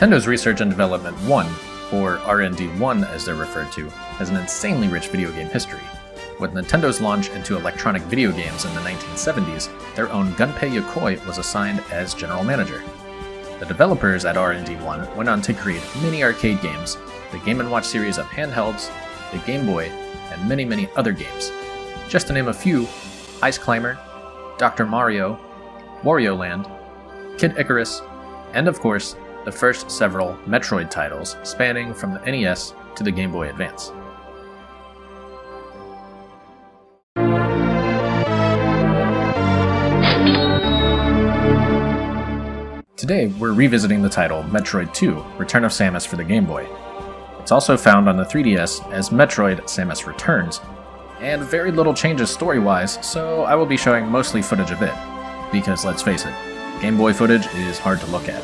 Nintendo's Research and Development 1, or R&D1 as they're referred to, has an insanely rich video game history. With Nintendo's launch into electronic video games in the 1970s, their own Gunpei Yokoi was assigned as general manager. The developers at R&D1 went on to create many arcade games, the Game & Watch series of handhelds, the Game Boy, and many other games. Just to name a few: Ice Climber, Dr. Mario, Wario Land, Kid Icarus, and of course, the first several Metroid titles spanning from the NES to the Game Boy Advance. Today, we're revisiting the title Metroid 2: Return of Samus for the Game Boy. It's also found on the 3DS as Metroid Samus Returns, and very little changes story-wise, so I will be showing mostly footage of it, because let's face it, Game Boy footage is hard to look at.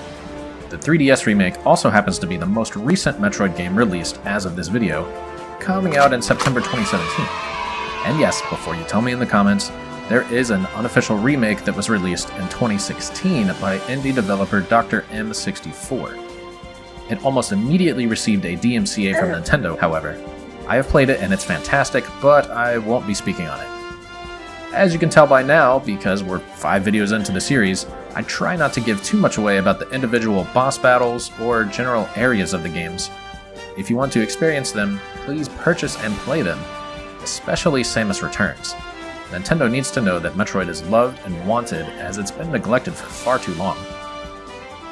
The 3DS remake also happens to be the most recent Metroid game released as of this video, coming out in September 2017. And yes, before you tell me in the comments, there is an unofficial remake that was released in 2016 by indie developer Dr. M64. It almost immediately received a DMCA from Nintendo, however. I have played it and it's fantastic, but I won't be speaking on it. As you can tell by now, because we're 5 videos into the series, I try not to give too much away about the individual boss battles or general areas of the games. If you want to experience them, please purchase and play them, especially Samus Returns. Nintendo needs to know that Metroid is loved and wanted, as it's been neglected for far too long.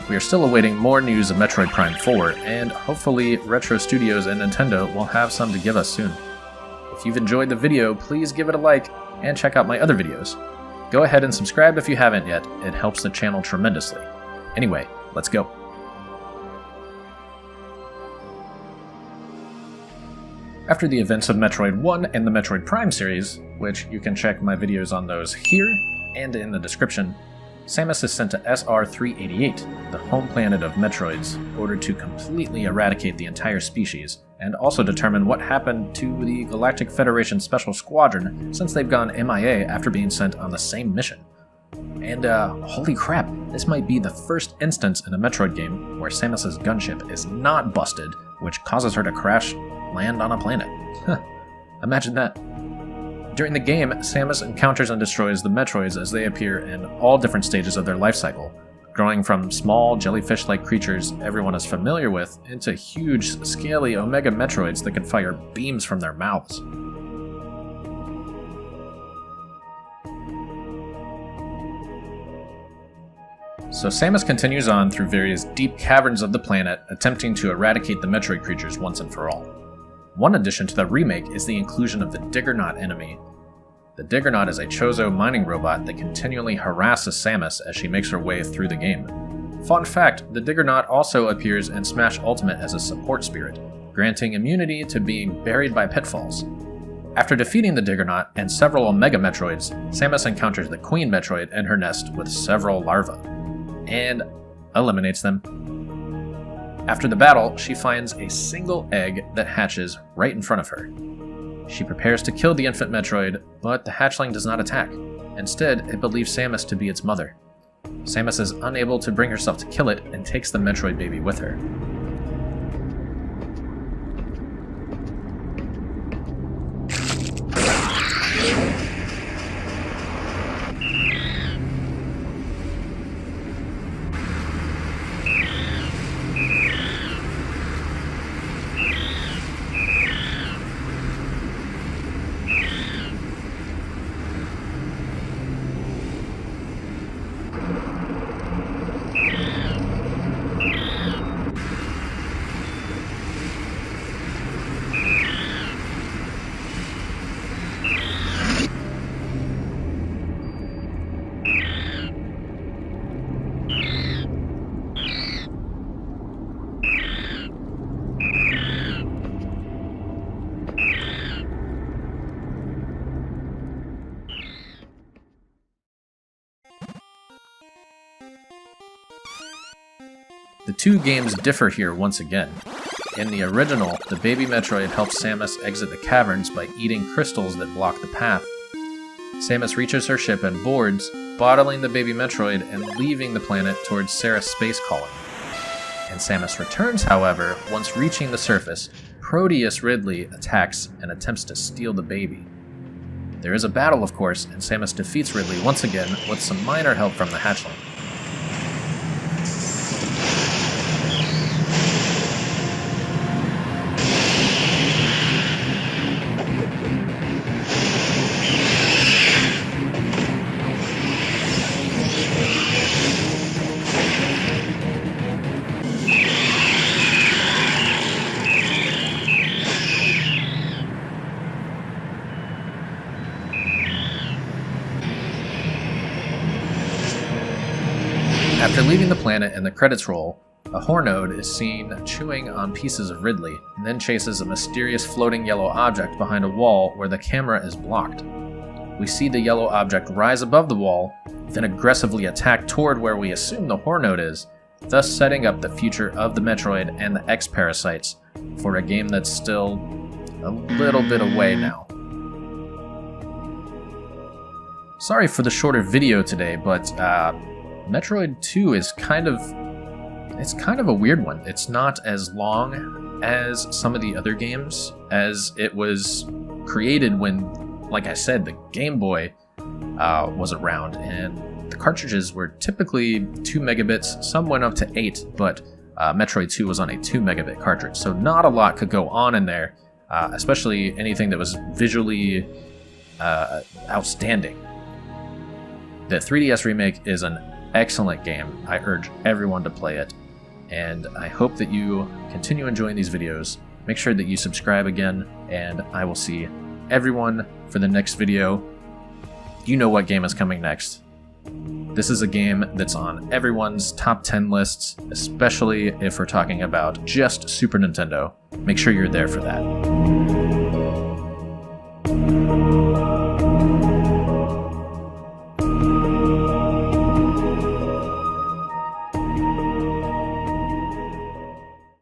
We are still awaiting more news of Metroid Prime 4, and hopefully Retro Studios and Nintendo will have some to give us soon. If you've enjoyed the video, please give it a like, and check out my other videos. Go ahead and subscribe if you haven't yet, it helps the channel tremendously. Anyway, let's go. After the events of Metroid 1 and the Metroid Prime series, which you can check my videos on those here and in the description, Samus is sent to SR-388, the home planet of Metroids, in order to completely eradicate the entire species, and also determine what happened to the Galactic Federation Special Squadron since they've gone MIA after being sent on the same mission. And holy crap, this might be the first instance in a Metroid game where Samus's gunship is not busted, which causes her to crash land on a planet. Imagine that. During the game, Samus encounters and destroys the Metroids as they appear in all different stages of their life cycle, growing from small, jellyfish-like creatures everyone is familiar with into huge, scaly Omega Metroids that can fire beams from their mouths. So Samus continues on through various deep caverns of the planet, attempting to eradicate the Metroid creatures once and for all. One addition to the remake is the inclusion of the Diggernaut enemy. The Diggernaut is a Chozo mining robot that continually harasses Samus as she makes her way through the game. Fun fact, the Diggernaut also appears in Smash Ultimate as a support spirit, granting immunity to being buried by pitfalls. After defeating the Diggernaut and several Omega Metroids, Samus encounters the Queen Metroid in her nest with several larvae, and eliminates them. After the battle, she finds a single egg that hatches right in front of her. She prepares to kill the infant Metroid, but the hatchling does not attack. Instead, it believes Samus to be its mother. Samus is unable to bring herself to kill it and takes the Metroid baby with her. The two games differ here once again. In the original, the baby Metroid helps Samus exit the caverns by eating crystals that block the path. Samus reaches her ship and boards, bottling the baby Metroid and leaving the planet towards Sarah's space colony. In Samus Returns, however, once reaching the surface, Proteus Ridley attacks and attempts to steal the baby. There is a battle, of course, and Samus defeats Ridley once again with some minor help from the hatchling. After leaving the planet and the credits roll, a Hornode is seen chewing on pieces of Ridley, and then chases a mysterious floating yellow object behind a wall where the camera is blocked. We see the yellow object rise above the wall, then aggressively attack toward where we assume the Hornode is, thus setting up the future of the Metroid and the X-Parasites for a game that's still a little bit away now. Sorry for the shorter video today, but Metroid 2 is kind of a weird one. It's not as long as some of the other games, as it was created when, like I said, the Game Boy was around, and the cartridges were typically 2 megabits, some went up to 8, but Metroid 2 was on a 2 megabit cartridge, so not a lot could go on in there, especially anything that was visually outstanding. The 3DS remake is an excellent game. I urge everyone to play it, and I hope that you continue enjoying these videos. Make sure that you subscribe again, and I will see everyone for the next video. You know what game is coming next. This is a game that's on everyone's top 10 lists, especially if we're talking about just Super Nintendo. Make sure you're there for that.